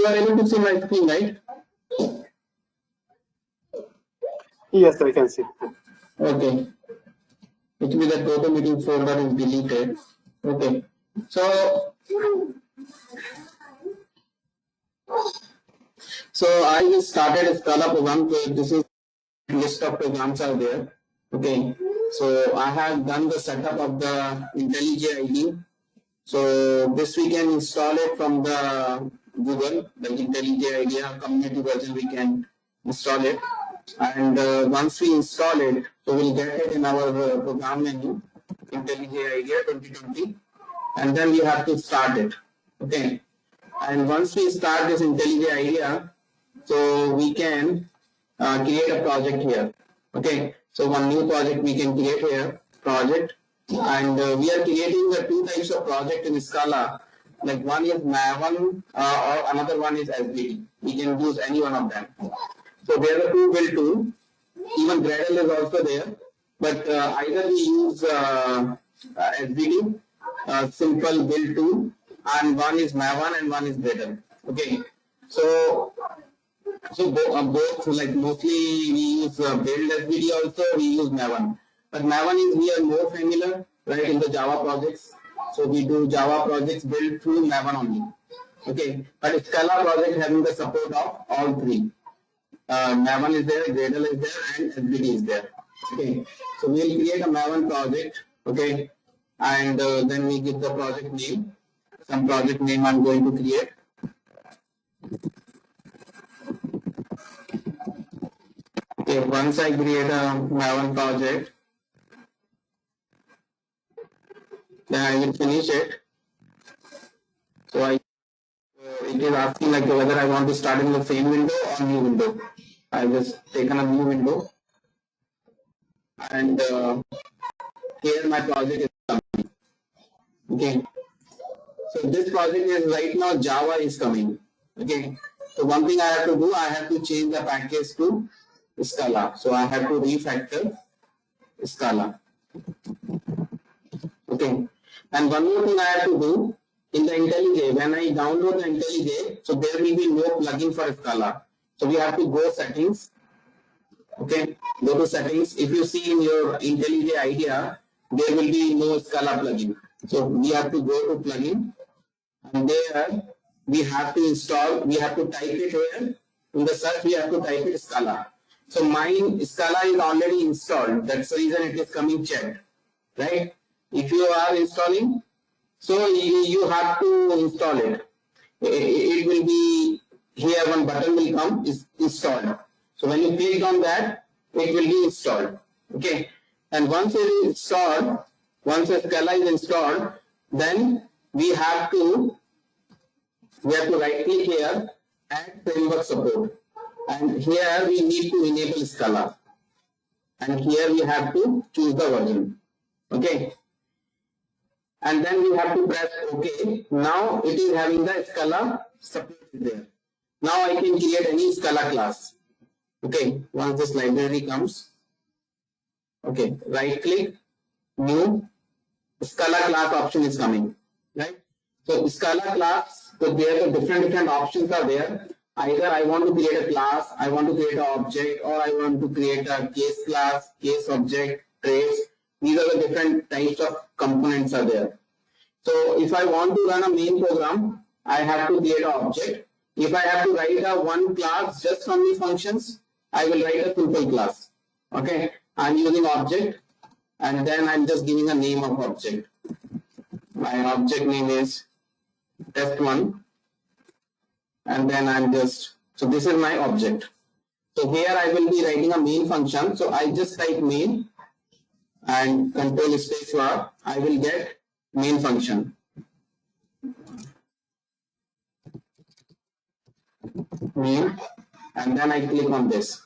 are able to see my screen, right? Yes, I can see. Okay. It will be the total meeting folder is deleted. Okay. So I just started a Scala program. So this is list of programs are there. Okay. So I have done the setup of the IntelliJ IDE. So this we can install it from the Google, the IntelliJ IDEA community version. We can install it, and once we install it, so we'll get it in our program menu, IntelliJ IDEA 2020, and then we have to start it. Okay, and once we start this IntelliJ IDEA, so we can create a project here. Okay, so one new project we can create here, project, and we are creating the two types of project in Scala. Like one is Maven or another one is SBD. We can use any one of them. So there are two build tools. Even Gradle is also there, but either we use SBD, simple build tool, and one is Maven and one is Gradle. Okay, so both, like mostly we use build SBD also, we use Maven. But Maven is we are more familiar, right, in the Java projects. So we do Java projects built through Maven only. Okay, but Scala project having the support of all three. Maven is there, Gradle is there, and SBD is there. Okay, so we will create a Maven project. Okay, and then we give the project name. Some project name I'm going to create. Okay, once I create a Maven project, then I will finish it. So it is asking like whether I want to start in the same window or new window. I just taken a new window, and here my project is coming. Okay, so this project is right now Java is coming. Okay, so one thing I have to do, I have to change the package to Scala. So I have to refactor Scala. Okay, and one more thing I have to do in the IntelliJ, when I download the IntelliJ, so there will be no plugin for Scala. So we have to go settings. Okay, go to settings. If you see in your IntelliJ IDEA, there will be no Scala plugin. So we have to go to plugin, and there we have to install, we have to type it here. In the search, we have to type it Scala. So mine Scala is already installed. That's the reason it is coming checked, right? If you are installing, so you have to install it. It will be here, one button will come, is installed. So when you click on that, it will be installed. Okay. And once it is installed, once the Scala is installed, then we have to right click here, add framework support. And here we need to enable Scala. And here we have to choose the version. Okay. And then we have to press OK. Now it is having the Scala support there. Now I can create any Scala class. Okay, once this library comes, okay, right click, new, Scala class option is coming, right? So Scala class, so there the different options are there. Either I want to create a class, I want to create an object, or I want to create a case class, case object, trace. These are the different types of components are there. So if I want to run a main program, I have to create an object. If I have to write a one class just from the functions, I will write a simple class. Okay, I'm using object, and then I'm just giving a name of object. My object name is test1, and then I'm just, so this is my object. So here I will be writing a main function. So I just type main and control space bar. I will get main function. Main, and then I click on this.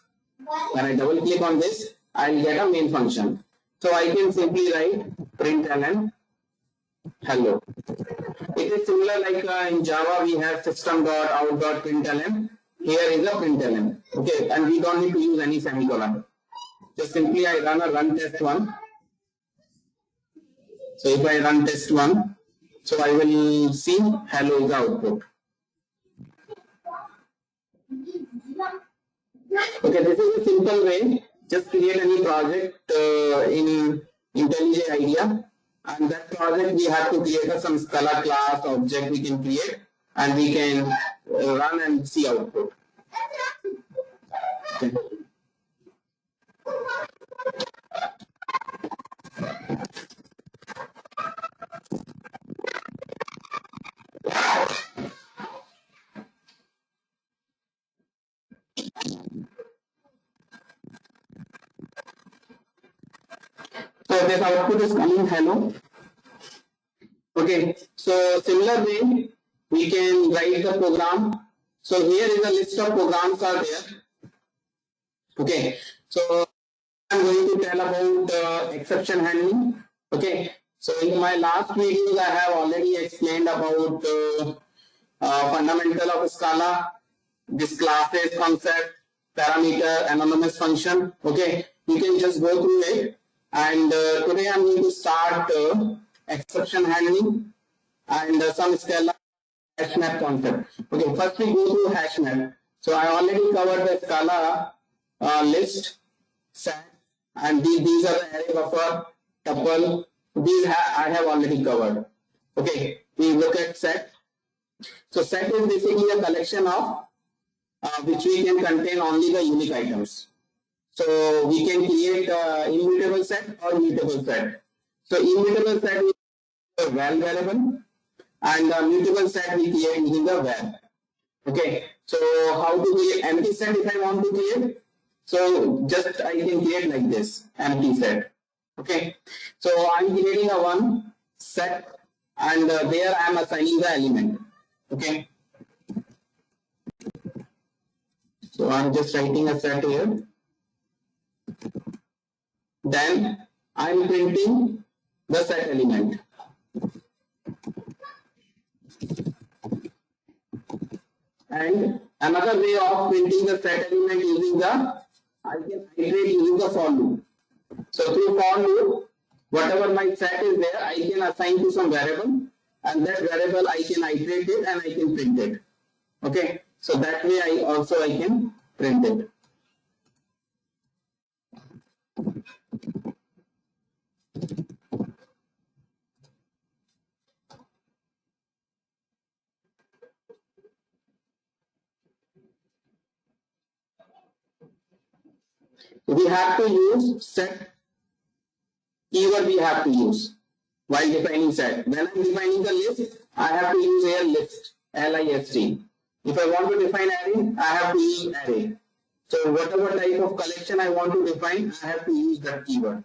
When I double click on this, I'll get a main function. So I can simply write println hello. It is similar like in Java we have system.out.println. Here is a println. Okay, and we don't need to use any semicolon. Just simply I run test1. So if I run test1, so I will see hello is the output. Okay, this is a simple way. Just create any project in IntelliJ IDEA, and that project we have to create some Scala class object we can create, and we can run and see output. Okay. So this output is coming hello. Okay, so similar way we can write the program. So here is a list of programs are there. Okay, so I'm going to tell about exception handling. Okay, so in my last videos I have already explained about fundamental of Scala, this classes concept, parameter, anonymous function. Okay, you can just go through it. And today I'm going to start exception handling and some Scala hash map concept. Okay, first we go through hash map. So I already covered the Scala list, set, and these are the array buffer, tuple. These I have already covered. Okay, we look at set. So set is basically a collection of which we can contain only the unique items. So we can create immutable set or mutable set. So immutable set is a val variable, and mutable set we create using the val. Okay. So how to create empty set if I want to create? So just I can create like this empty set. Okay. So I'm creating a one set, and there I am assigning the element. Okay. So I'm just writing a set here. Then I'm printing the set element. And another way of printing the set element using the, I can iterate using the for loop. So through for loop, whatever my set is there, I can assign to some variable, and that variable I can iterate it and I can print it. Okay, so that way I can print it. We have to use set keyword we have to use while defining set. When I'm defining the list, I have to use here list, L-I-S-T. If I want to define array, I have to use array. So whatever type of collection I want to define, I have to use that keyword.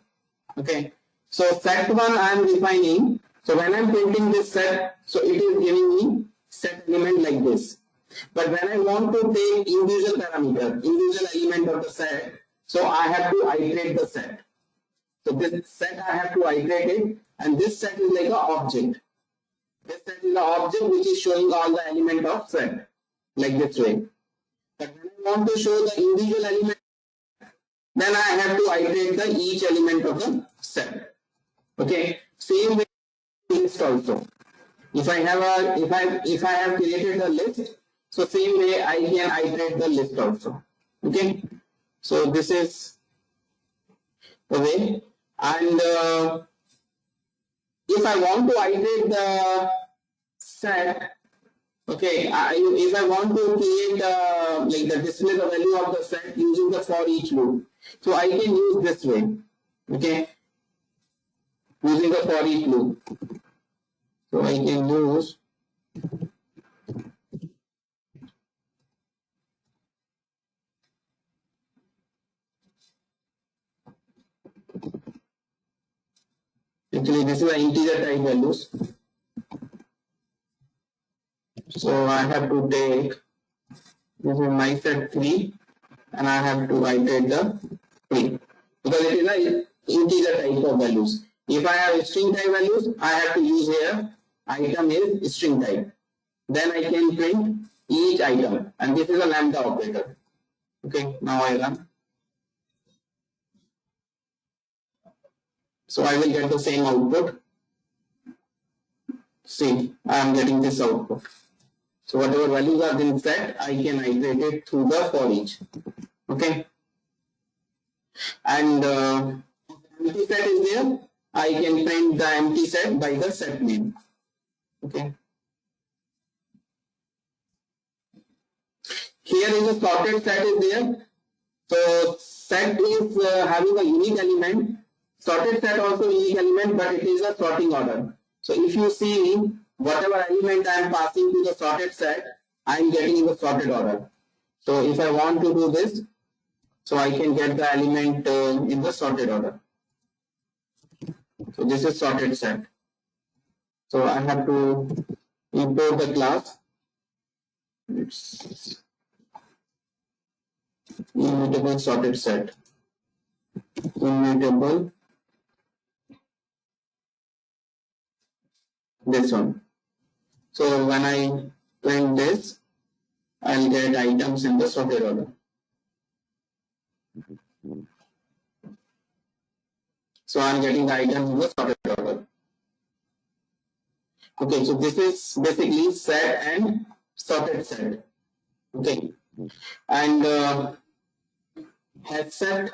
Okay. So set one I am defining. So when I'm printing this set, so it is giving me set element like this. But when I want to take individual parameter, individual element of the set, so I have to iterate the set. So this set I have to iterate it, and this set is like an object. This set is an object which is showing all the element of set, like this way. But when I want to show the individual element, then I have to iterate the each element of the set. Okay, same way list also. If I have created a list, so same way I can iterate the list also. Okay, so this is the way. And if I want to iterate the set, okay, if I want to create like the display the value of the set using the for each loop, so I can use this way. Okay, using the for each loop. So I can use actually this is an integer type values. So I have to take this is my set 3, and I have to iterate the 3 because it is an integer type of values. If I have string type values, I have to use here item is string type. Then I can print each item, and this is a lambda operator. Okay, now I run. So I will get the same output. See, I am getting this output. So whatever values are in set, I can iterate it through the for each. Okay. And empty set is there. I can print the empty set by the set name. Okay. Here is a sorted set is there. So set is having a unique element. Sorted set also unique element, but it is a sorting order. So if you see whatever element I am passing to the sorted set, I am getting in the sorted order. So if I want to do this, so I can get the element in the sorted order. So this is sorted set. So I have to import the class. It's immutable sorted set. Immutable. This one. So when I print this, I'll get items in the sorted order. So I'm getting the items in the sorted order. Okay, so this is basically set and sorted set. Okay, and has set.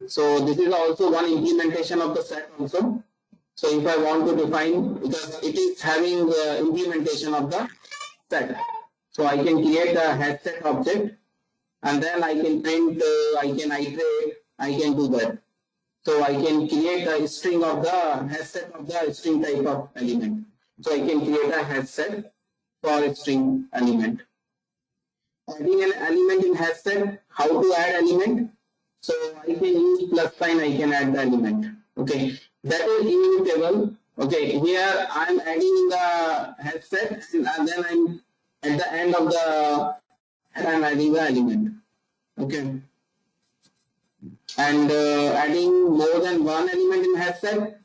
So this is also one implementation of the set also. So if I want to define, because it is having the implementation of the set, so I can create a has set object, and then I can print, I can iterate, I can do that. So I can create a string of the has set of the string type of element. So I can create a has set for a string element. Adding an element in has set, how to add element? So I can use plus sign, I can add the element. Okay, that is immutable. Okay, here I am adding the has set, and then I'm at the end of the I'm adding the element. Okay, and adding more than one element in has set.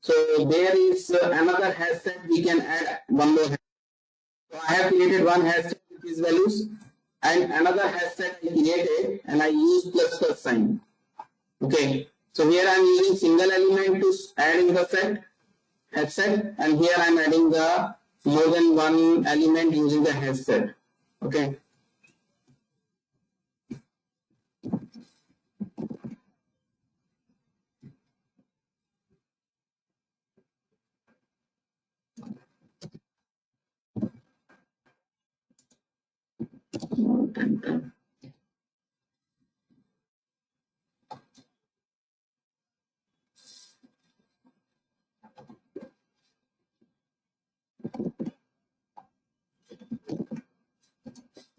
So there is another has set, we can add one more. So I have created one has set with these values, and another has set I created, and I use plus sign. Okay, so here I am using single element to add in the set, has set, and here I am adding the more than one element using the has set. Okay.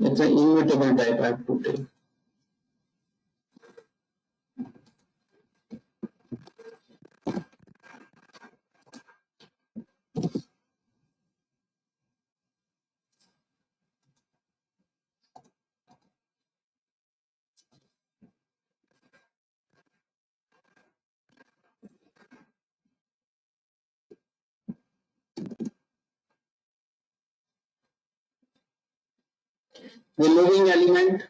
It's an immutable type I have to take. Removing element,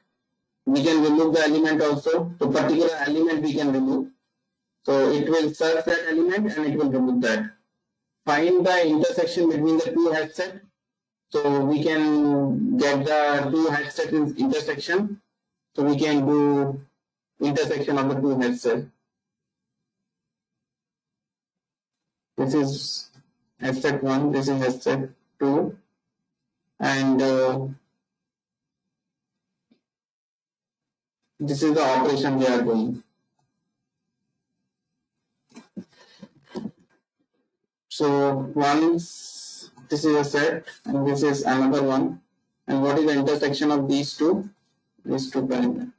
we can remove the element also. So particular element we can remove. So it will search that element and it will remove that. Find the intersection between the two has set. So we can get the two has set intersection. So we can do intersection of the two has set. This is has set 1, this is has set 2, and this is the operation we are doing. So once this is a set and this is another one, and what is the intersection of these two? These two parameters.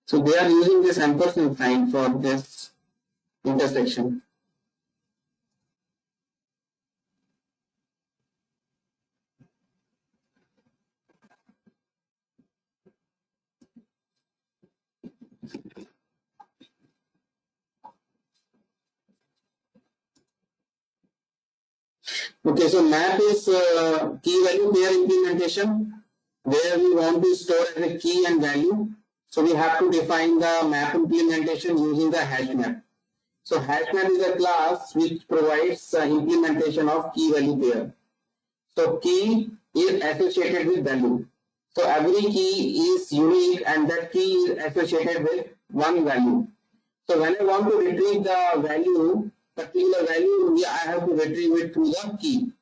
So they are using this ampersand sign for this intersection. Okay, so map is key value pair implementation, where we want to store as a key and value. So we have to define the map implementation using the hash map. So hash map is a class which provides implementation of key value pair. So key is associated with value. So every key is unique and that key is associated with one value. So when I want to retrieve the value, particular value, I have to retrieve it through the key.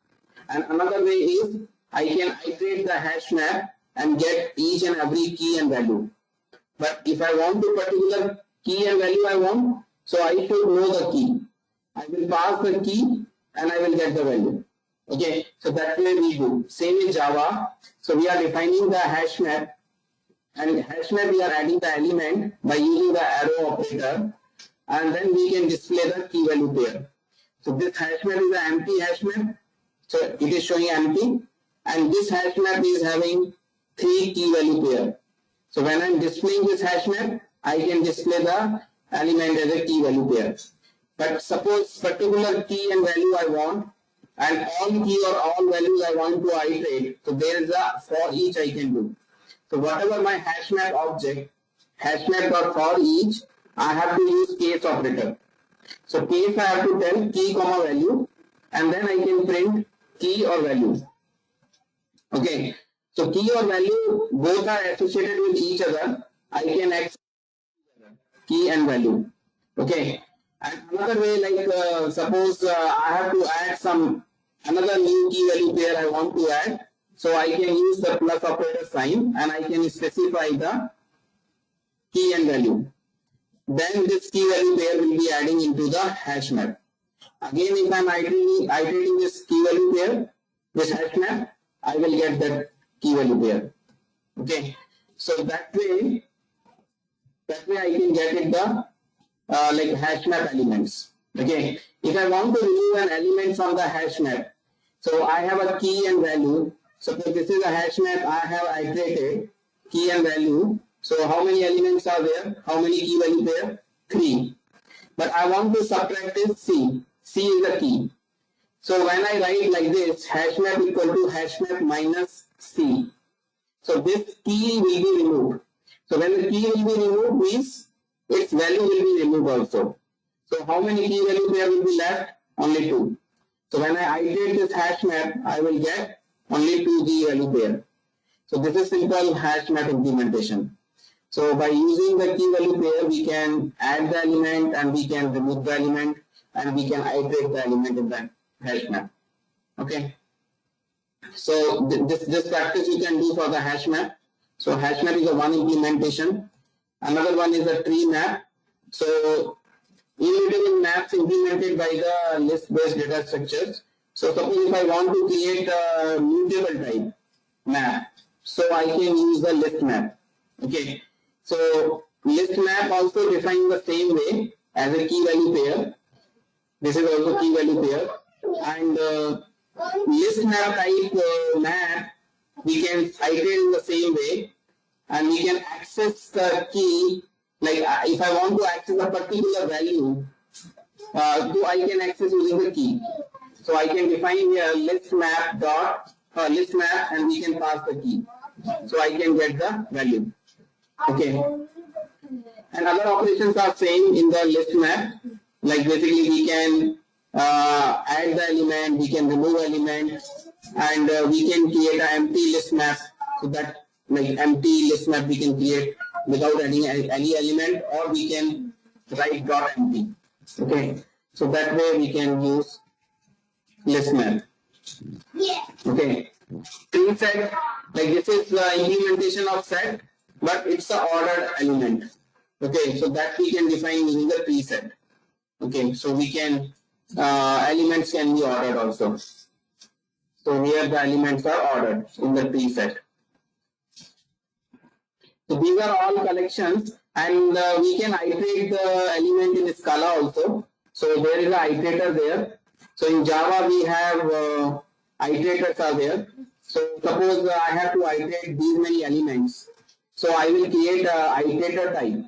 And another way is I can iterate the hash map and get each and every key and value. But if I want to particular key and value I want, so I should know the key. I will pass the key and I will get the value. Okay, so that way we do. Same in Java. So we are defining the hash map, and hash map we are adding the element by using the arrow operator, and then we can display the key value pair. So this hash map is an empty hash map. So it is showing empty, and this hash map is having 3 key value pair. So when I am displaying this hash map, I can display the element as a key value pair. But suppose particular key and value I want, and all key or all values I want to iterate. So there is a for each I can do. So whatever my hash map object, hash map or for each, I have to use case operator. So case I have to tell key comma value, and then I can print key or value. Okay. So key or value both are associated with each other. I can access key and value. Okay. And another way, like suppose I have to add another new key value pair I want to add. So I can use the plus operator sign and I can specify the key and value. Then this key value pair will be adding into the hash map. Again, if I am iterating this key value pair, this hash map, I will get that key value pair. Okay. So that way I can get it the like hash map elements. Okay. If I want to remove an element from the hash map, so I have a key and value. Suppose this is a hash map I have iterated, key and value. So how many elements are there? How many key value pair? 3. But I want to subtract this C. C is the key. So when I write like this, hash map equal to hash map minus C. So this key will be removed. So when the key will be removed means its value will be removed also. So how many key value pair will be left? Only 2. So when I iterate this hash map, I will get only 2 key value pair. So this is simple hash map implementation. So by using the key value pair, we can add the element and we can remove the element and we can iterate the element in the hash map. Okay. So this practice you can do for the hash map. So hash map is a one implementation. Another one is a tree map. So immutable maps implemented by the list-based data structures. So suppose if I want to create a mutable type map, so I can use the list map. Okay. So list map also defined the same way as a key value pair. This is also key value pair. And list map type map we can iterate in the same way, and we can access the key. Like if I want to access a particular value, so I can access using the key. So I can define here list map dot list map, and we can pass the key. So I can get the value. Okay. And other operations are same in the list map. Like basically we can add the element, we can remove element, and we can create an empty list map. So that like empty list map we can create without adding any element, or we can write dot empty. Okay. So that way we can use list map. Okay. Tree set, like this is the implementation of set, but it's an ordered element. Okay, so that we can define using the tree set. Okay, so we can elements can be ordered also. So here the elements are ordered in the tree set. So these are all collections, and we can iterate the element in Scala also. So there is an iterator there. So in Java we have iterators are there. So suppose I have to iterate these many elements. So I will create a iterator type.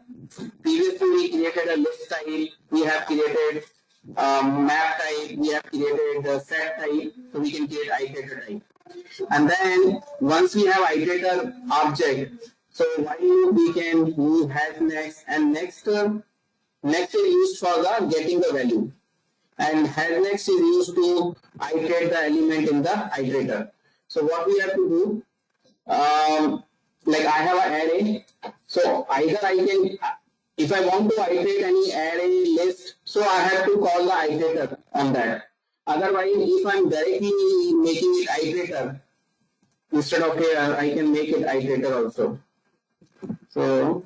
Previously we created a list type, we have created map type, we have created a set type, so we can create iterator type. And then once we have iterator object, So while loop we can use has next, and next is used for the getting the value, and has next is used to iterate the element in the iterator. So what we have to do, like I have an array, so either I can, if I want to iterate any array list, so I have to call the iterator on that. Otherwise, if I'm directly making it iterator, instead of here, I can make it iterator also. So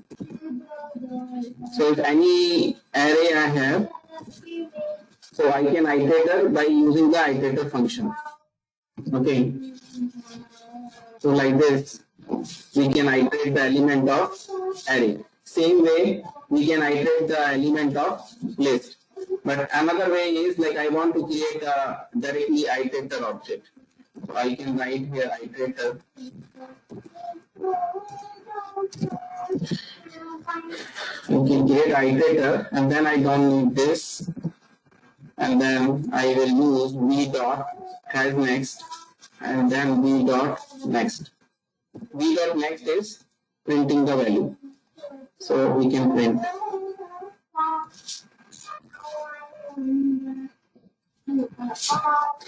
if any array I have, so I can iterator by using the iterator function. Okay. So like this, we can iterate the element of array. Same way, we can iterate the element of list. But another way is like I want to create a directly iterator object. So I can write here iterator. Okay, create iterator, and then I don't need this, and then I will use v dot has next, and then v dot next. V dot next is printing the value, so we can print.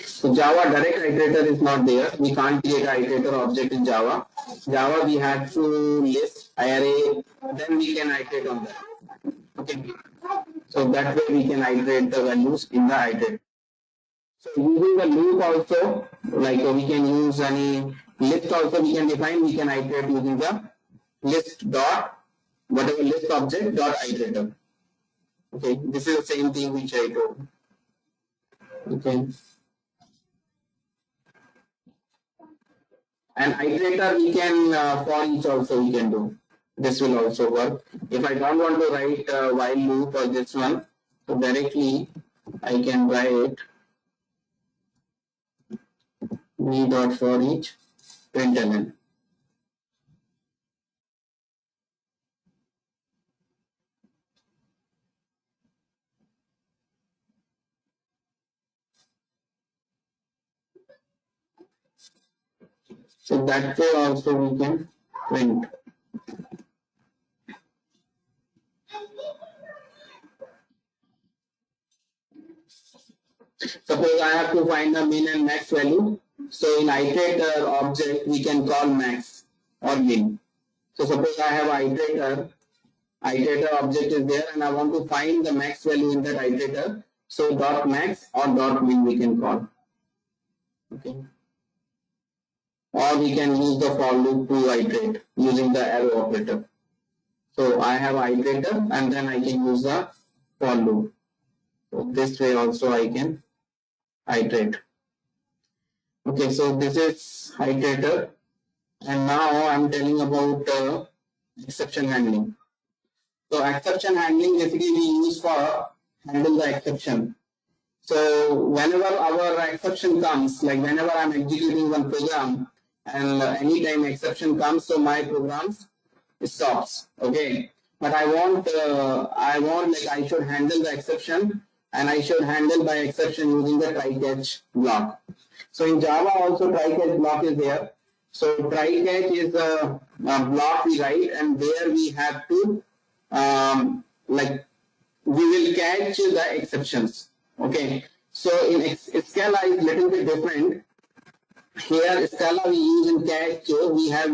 So Java direct iterator is not there. We can't create an iterator object in Java. Java we have to list array, then we can iterate on that. Okay. So that way we can iterate the values in the iterator. So using the loop also, like we can use any list also we can define, we can iterate using the list dot whatever list object dot iterator. Okay, this is the same thing which I told. Okay. And iterator we can for each also we can do. This will also work. If I don't want to write while loop or this one, so directly I can write v dot for each println. So that way also we can print. Suppose I have to find the min and max value. So in iterator object we can call max or min. So suppose I have iterator object is there, and I want to find the max value in that iterator. So dot max or dot min we can call. Okay. Or we can use the for loop to iterate using the arrow operator. So I have iterator, and then I can use the for loop. So this way also I can iterate. Okay, so this is iterator, and now I'm telling about exception handling. So exception handling basically we use for handle the exception. So whenever our exception comes, like whenever I'm executing one program, and anytime exception comes, so my program stops. Okay, but I want like I should handle the exception, and I should handle by exception using the try catch block. So in Java also try catch block is there. So try catch is a block we write, and there we have to like we will catch the exceptions. Okay, so in Scala is little bit different. Here Scala we use in catch, we have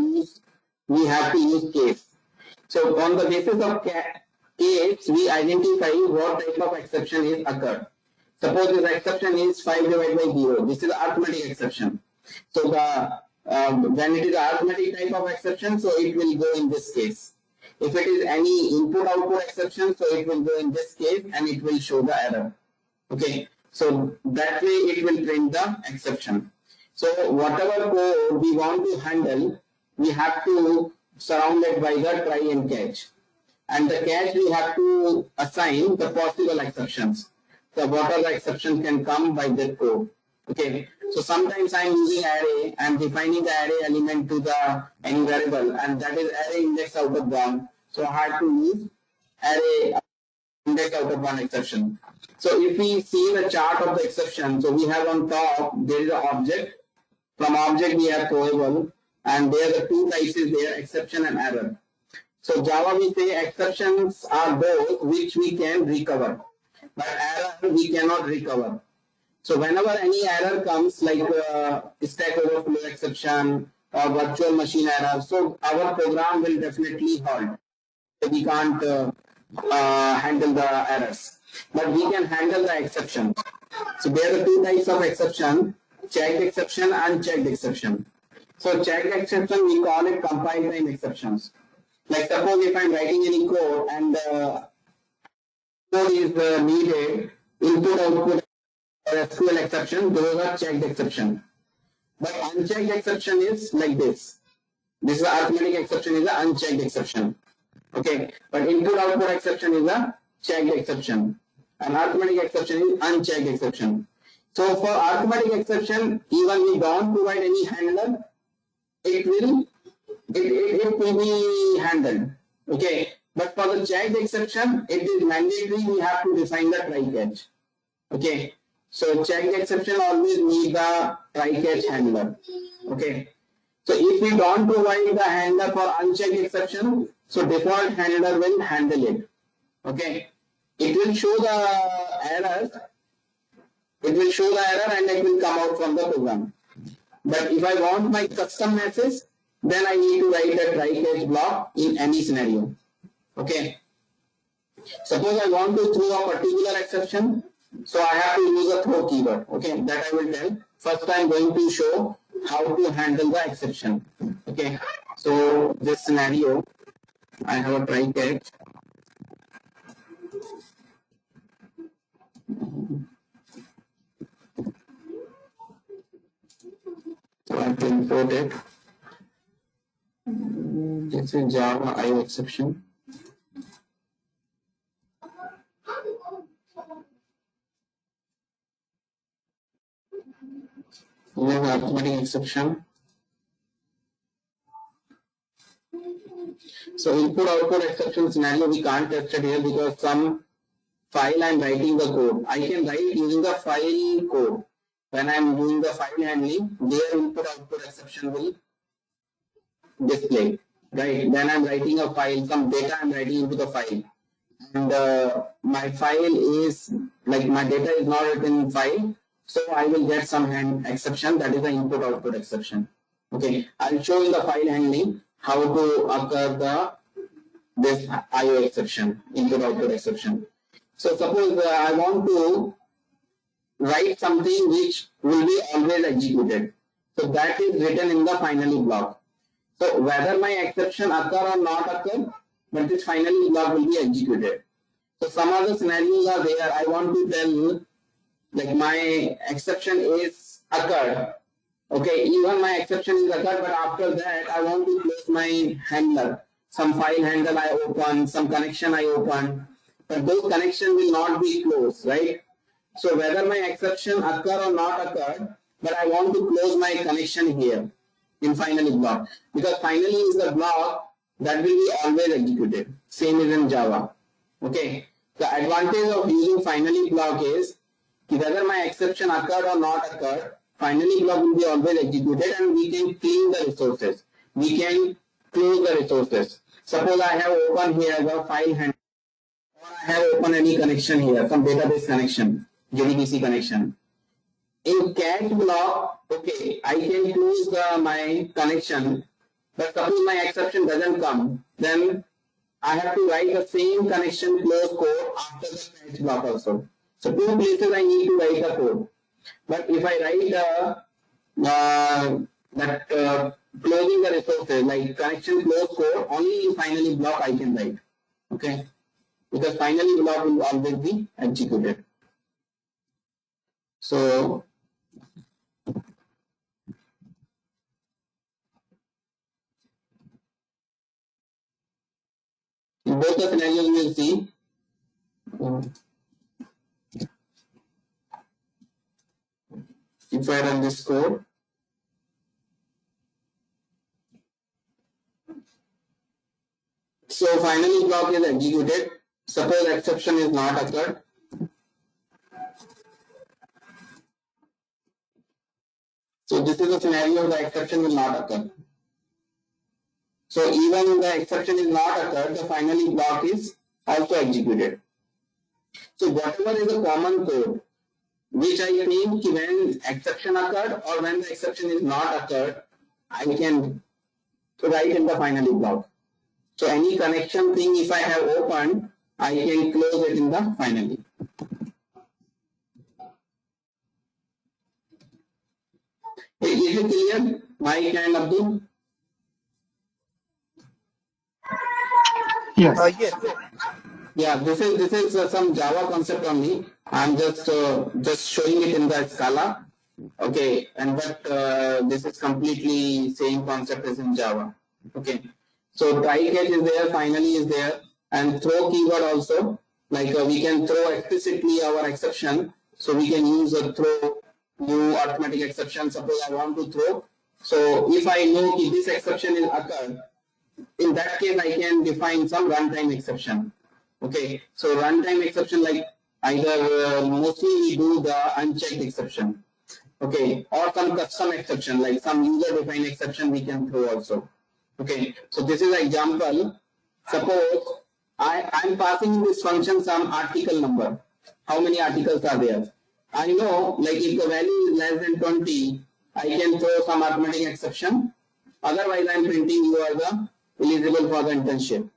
to use case. So on the basis of case, we identify what type of exception is occurred. Suppose this exception is 5 divided by 0. This is arithmetic exception. So the when it is arithmetic type of exception, so it will go in this case. If it is any input-output exception, so it will go in this case and it will show the error. Okay, so that way it will print the exception. So whatever code we want to handle, we have to surround it by the try and catch. And the catch we have to assign the possible exceptions. So what are the exceptions can come by that code. Okay, so sometimes I am using array, I am defining the array element to the any variable, and that is array index out of 1. So I have to use array index out of 1 exception. So if we see the chart of the exception, so we have on top there is an object. From object we have throwable, and there the two types is there, exception and error. So Java we say exceptions are those which we can recover, but error we cannot recover. So whenever any error comes, like stack overflow exception or virtual machine error, so our program will definitely halt. We can't handle the errors, but we can handle the exceptions. So there are two types of exception: checked exception, unchecked exception. So checked exception we call it compile time exceptions. Like suppose if I'm writing any code and code is needed, input output or SQL exception, those are checked exception. But unchecked exception is like this. This is arithmetic exception is an unchecked exception. Okay, but input output exception is a checked exception. And arithmetic exception is unchecked exception. So for arithmetic exception, even we don't provide any handler, it will be handled. Okay, but for the checked exception, it is mandatory we have to define the try catch. Okay, so checked exception always need the try catch handler. Okay, so if we don't provide the handler for unchecked exception, so default handler will handle it. Okay, it will show the error. It will show the error and it will come out from the program. But if I want my custom message, then I need to write a try catch block in any scenario. Okay. Suppose I want to throw a particular exception, so I have to use a throw keyword. Okay, that I will tell. First, I am going to show how to handle the exception. Okay, so this scenario, I have a try catch. So I have to import it. This is Java IO exception. We have arithmetic exception. So input output exception scenario we can't test it here because some file I'm writing the code. I can write using the file code. When I'm doing the file handling, their input output exception will display. Right. Then I'm writing a file, some data I'm writing into the file. And my file is like my data is not written in file. So I will get some exception, that is the input output exception. Okay. I'll show in the file handling how to occur this IO exception, input output exception. So suppose I want to write something which will be always executed. So that is written in the finally block. So whether my exception occur or not occur, but this finally block will be executed. So some other scenarios are there. I want to tell like my exception is occurred. Okay, even my exception is occurred, but after that I want to close my handler. Some file handle I open, some connection I open, but those connection will not be closed, right? So whether my exception occur or not occurred, but I want to close my connection here in finally block, because finally is the block that will be always executed. Same is in Java. Okay. The advantage of using finally block is whether my exception occurred or not occurred, finally block will be always executed and we can clean the resources. We can close the resources. Suppose I have opened here the file handle, or I have opened any connection here, some database connection, JDBC connection. In catch block, okay, I can close my connection, but suppose my exception doesn't come, then I have to write the same connection close code after the catch block also. So two places I need to write the code. But if I write closing the resources like connection close code, only in finally block I can write. Okay, because finally block will always be executed. So in both the scenarios, we will see. If I run this code, so finally block is executed. Suppose exception is not occurred. So this is a scenario the exception will not occur. So even the exception is not occurred, the finally block is also executed. So whatever is the common code, which I think when exception occurred or when the exception is not occurred, I can write in the finally block. So any connection thing if I have opened, I can close it in the finally. Is it clear, Mike and Abdul? Yes. Yes. Yeah, this is some Java concept only. I'm just showing it in the Scala. Okay, and but this is completely same concept as in Java. Okay, so try catch is there, finally is there, and throw keyword also. Like we can throw explicitly our exception, so we can use a throw new arithmetic exception. Suppose I want to throw, so if I know if this exception is occurred, in that case I can define some runtime exception. Okay, so runtime exception like either mostly we do the unchecked exception. Okay, or some custom exception like some user defined exception we can throw also. Okay, so this is an example. Suppose I'm passing this function some article number. How many articles are there? I know like if the value is less than 20, I can throw some arithmetic exception. Otherwise, I'm printing you are the eligible for the internship.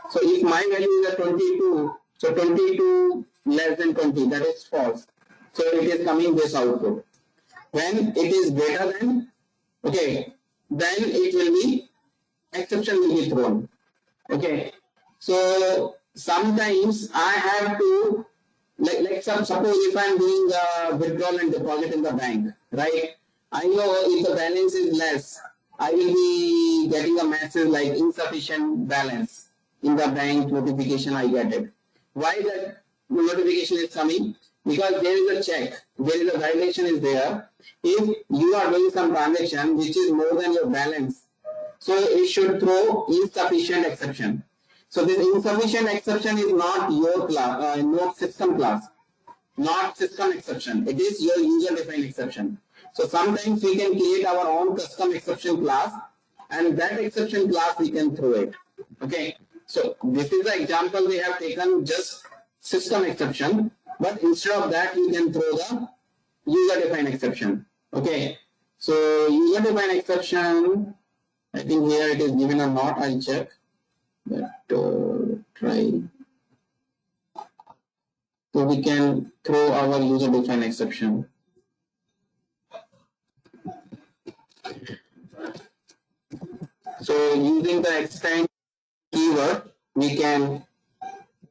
So if my value is a 22, so 22 less than 20, that is false. So it is coming this output. When it is greater than, okay, then it will be, exception will be thrown. Okay. So sometimes I have to, like suppose if I'm doing a withdrawal and deposit in the bank, right? I know if the balance is less, I will be getting a message like insufficient balance in the bank notification I get it. Why that notification is coming? Because there is a check, there is a violation is there. If you are doing some transaction which is more than your balance, so it should throw insufficient exception. So this insufficient exception is not your class, not system class, not system exception. It is your user defined exception. So sometimes we can create our own custom exception class, and that exception class we can throw it. Okay. So this is the example we have taken, just system exception, but instead of that you can throw the user defined exception. Okay. So user defined exception, I think here it is given or not, I'll check. But try. So we can throw our user defined exception. So using the extend keyword, we can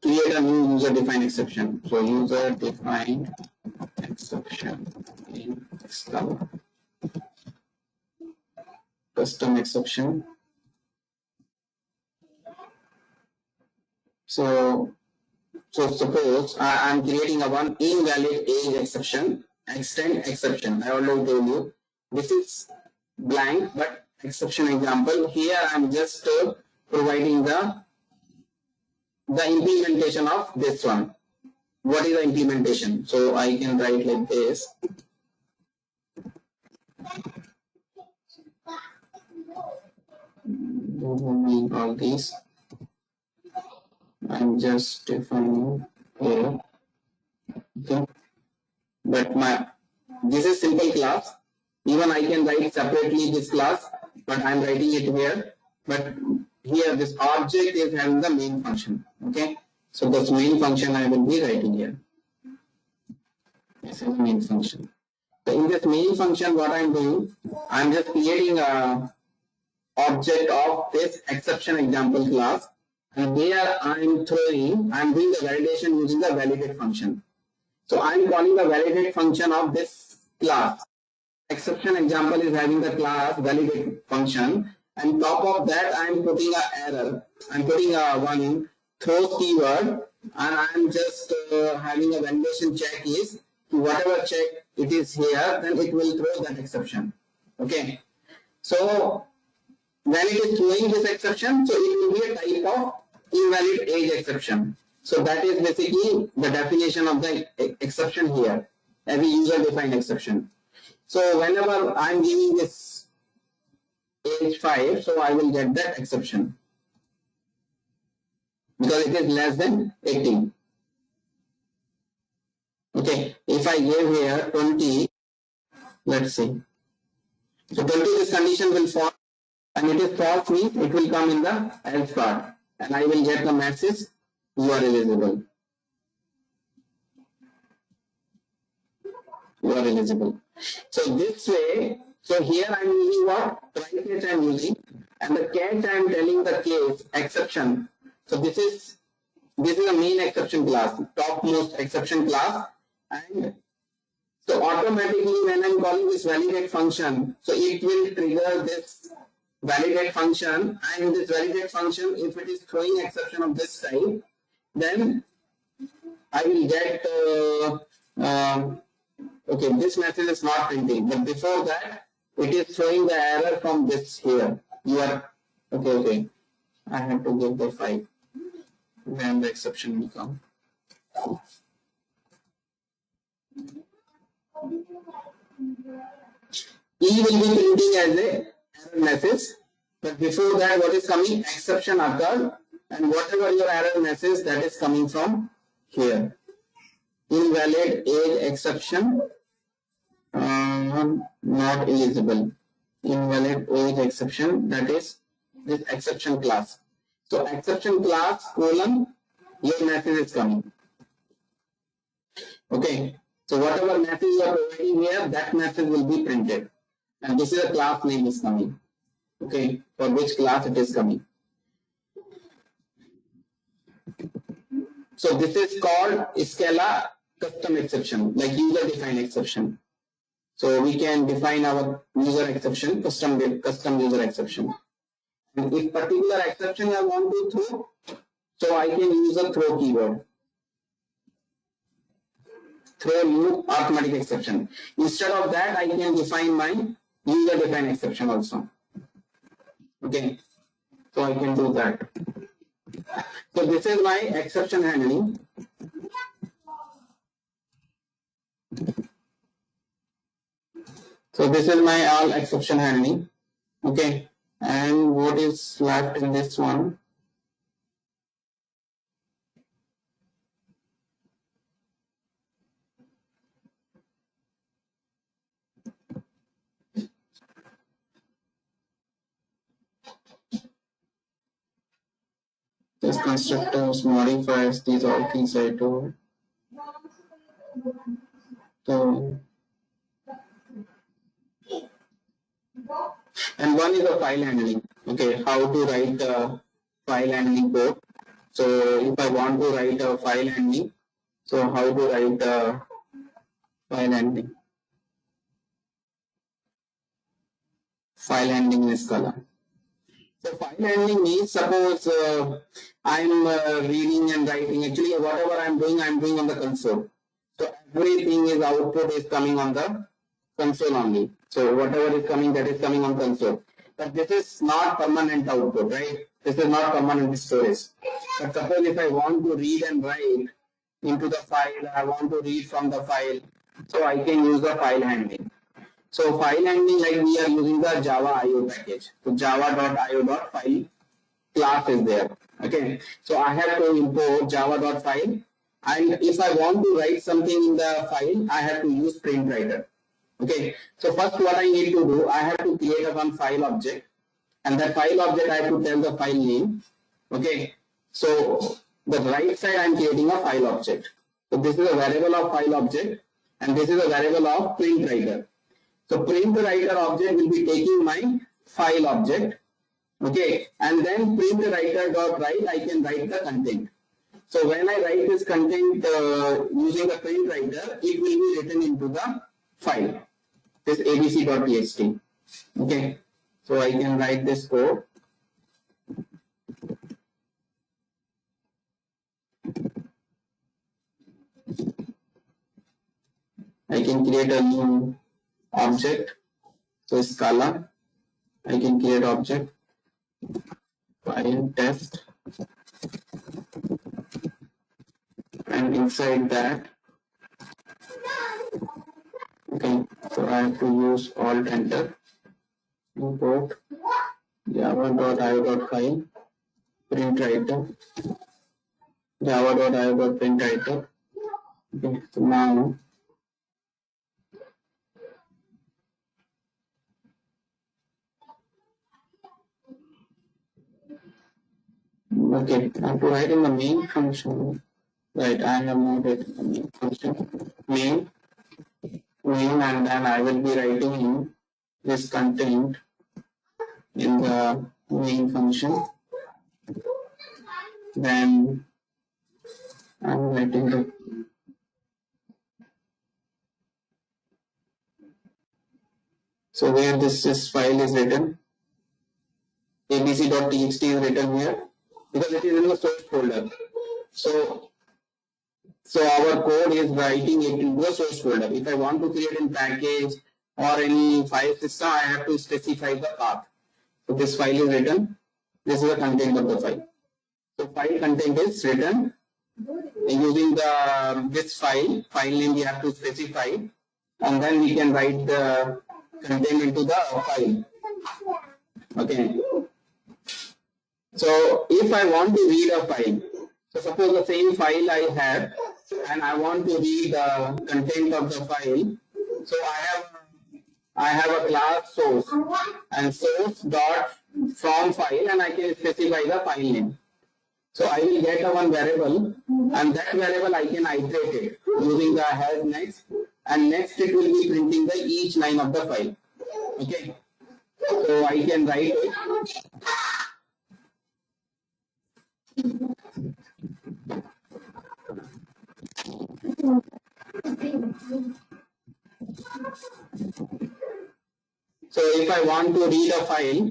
create a new user defined exception. So user defined exception in Scala. Custom exception. So suppose I am creating a one invalid age exception, extend exception. I already told you this is blank, but exception example. Here I am just providing the implementation of this one. What is the implementation? So I can write like this. Doing all these. I'm just defining here. Okay. But this is simple class. Even I can write separately this class, but I'm writing it here. But here this object is having the main function. Okay. So this main function I will be writing here. This is the main function. So in this main function, what I'm doing, I'm just creating a object of this exception example class, and here I'm doing the validation using the validate function. So I'm calling the validate function of this class. Exception example is having the class validate function, and top of that I'm putting an error. I'm putting a one throw keyword, and I'm just having a validation check is whatever check it is here, then it will throw that exception. Okay. So when it is throwing this exception, so it will be a type of invalid age exception. So that is basically the definition of the exception here, every user defined exception. So whenever I'm giving this age 5, so I will get that exception because it is less than 18. Okay, if I give here 20, let's see. So 20, this condition will fall, and it is false means it will come in the else part, and I will get the message you are eligible. You are eligible. So this way, so here I am using what? Try catch I am using, and the catch I am telling the case exception. So this is a main exception class, topmost exception class, and so automatically when I am calling this validate function, so it will trigger this validate function, and this validate function, if it is throwing exception of this type, then I will get okay, this message is not printing, but before that, it is showing the error from this here. You are okay. I have to give the 5 when the exception will come. E will be printing as a error message, but before that, what is coming? Exception occurred, and whatever your error message that is coming from here. Invalid age exception, not eligible. Invalid age exception, that is this exception class. So exception class colon, your message is coming. Okay. So whatever message you are providing here, that message will be printed. And this is a class name is coming. Okay. For which class it is coming. So this is called Scala custom exception, like user defined exception. So we can define our user exception, custom user exception. And if particular exception I want to throw, so I can use a throw keyword. Throw new automatic exception. Instead of that, I can define my user defined exception also. Okay. So I can do that. So this is my exception handling. So this is my all exception handling. Okay. And what is left in this one? This constructors, modifiers, these all things I do. So, and one is a file handling. Okay, how to write the file handling code. So if I want to write a file handling, so how to write a file handling? File handling in Scala. So file handling means suppose I'm reading and writing. Actually, whatever I'm doing on the console. So everything is output is coming on the console only. So whatever is coming, that is coming on console. But this is not permanent output, right? This is not permanent storage. But suppose if I want to read and write into the file, I want to read from the file, so I can use the file handling. So file handling, like we are using the Java IO package. So java.io.file class is there. Okay. So I have to import java.file, and if I want to write something in the file, I have to use print writer. Okay. So first what I need to do, I have to create a one file object, and that file object I have to tell the file name. Okay. So the right side I am creating a file object. So this is a variable of file object, and this is a variable of print writer. So print writer object will be taking my file object. Okay, and then print writer dot write, I can write the content. So when I write this content using the print writer, it will be written into the file, this abc.txt. Okay, so I can write this code. I can create a new object. So Scala, I can create object, file test, and inside that, okay, so I have to use alt enter, import java.io.file print writer java.io.print writer. Okay, so now okay, I have to write in the main function. Right, I have not written the main function. Main, and then I will be writing in this content in the main function. Then I'm writing the so where this file is written, abc.txt is written here because it is in the source folder. So our code is writing it into a source folder. If I want to create a package or any file system, I have to specify the path. So this file is written. This is the content of the file. So file content is written using the this file name we have to specify, and then we can write the content into the file. Okay. So if I want to read a file, so suppose the same file I have, and I want to read the content of the file. So I have a class source and source dot from file, and I can specify the file name. So I will get a one variable, and that variable I can iterate it using the has next, and next it will be printing the each line of the file. Okay. So I can write it. So if I want to read a file,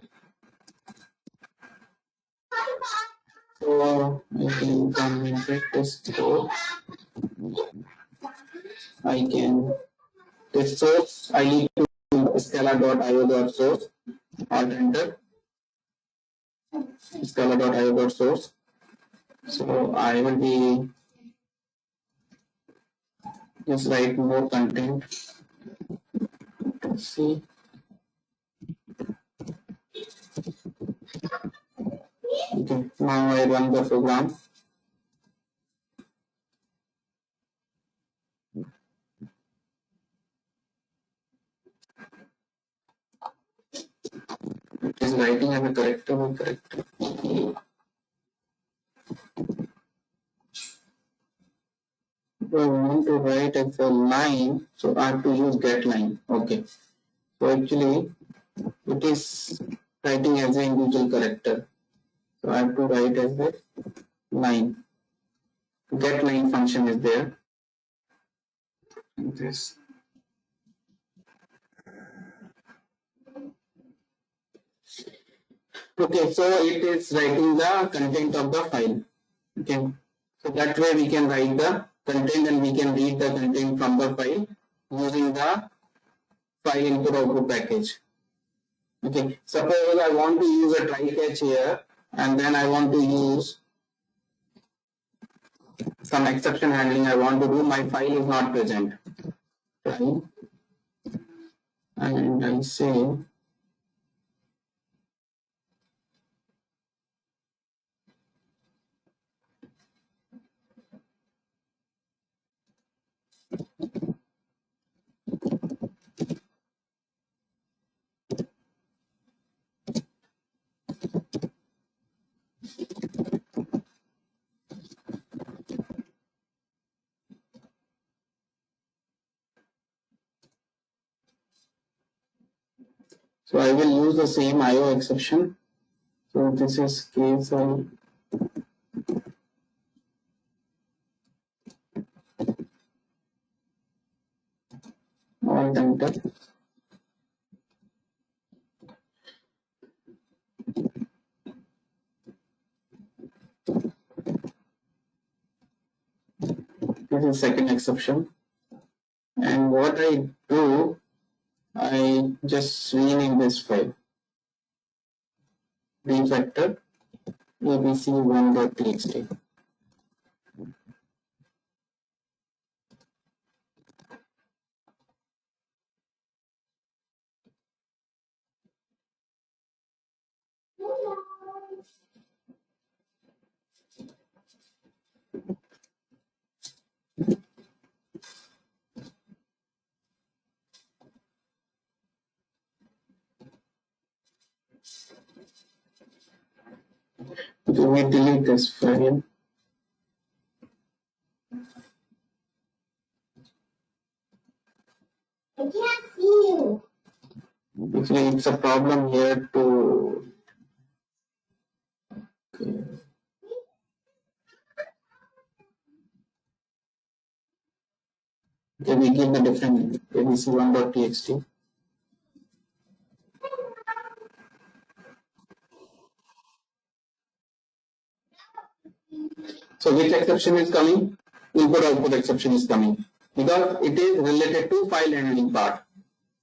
so I can comment this code. I can this source I need to scala.io.source or enter scala.io.source. So I will be just write more content. Let's see. Okay, now I run the program. It is writing as a character or character. If I want to write as a line, so I have to use get line. Okay. So actually it is writing as an individual character. So I have to write as a line. Get line function is there. This. Okay, so it is writing the content of the file. Okay, so that way we can write the content and we can read the content from the file using the file input output package. Okay, suppose I want to use a try catch here, and then I want to use some exception handling. I want to do my file is not present. Right? And I say so I will use the same IO exception. So this is case I alt enter. This is second exception. And what I do, I just rename this file. Refactor abc1.txt. we delete this file. I can't see you. Actually, it's a problem here to. Okay. Okay, we give the different abc1.txt. So which exception is coming? Input output exception is coming because it is related to file handling part,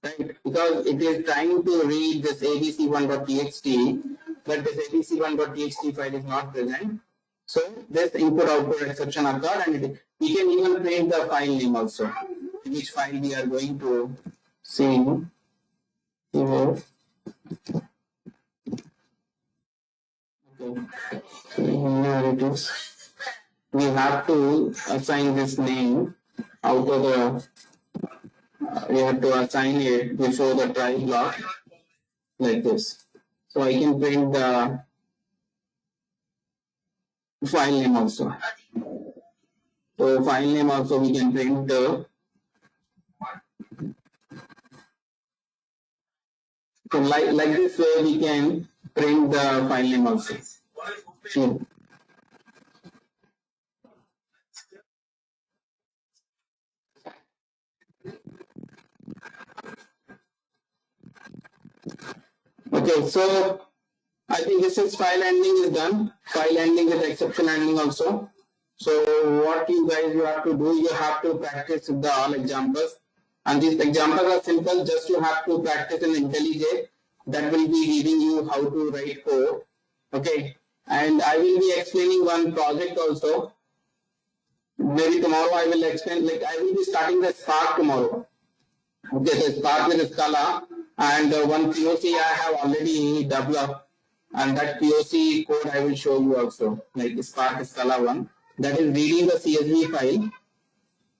right? Because it is trying to read this abc1.txt, but this abc1.txt file is not present. So this input output exception occurred, and we can even print the file name also, which file we are going to see here. Okay, so here it is. We have to assign this name out of the, we have to assign it before the try block like this. So I can print the file name also. So file name also we can print the, so like this way we can print the file name also. Here. Okay, so I think this is file handling is done. File handling with exception handling also. So what you guys you have to do, you have to practice with the all examples. And these examples are simple, just you have to practice in IntelliJ. That will be giving you how to write code. Okay. And I will be explaining one project also. Maybe tomorrow I will explain, like I will be starting the Spark tomorrow. Okay, so Spark with Scala, and one POC I have already developed, and that POC code I will show you also, like Spark Scala 1. That is reading the CSV file.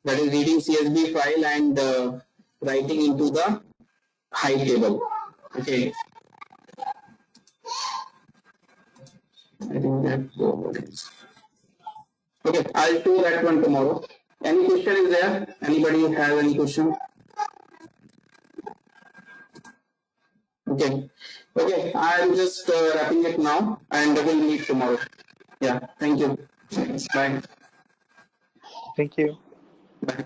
That is reading CSV file and writing into the height table. Okay. I think that. Okay, I'll do that one tomorrow. Any question is there? Anybody has any question? Okay. Okay, I'm just wrapping it now and we'll meet tomorrow. Yeah, thank you. Bye. Thank you. Bye.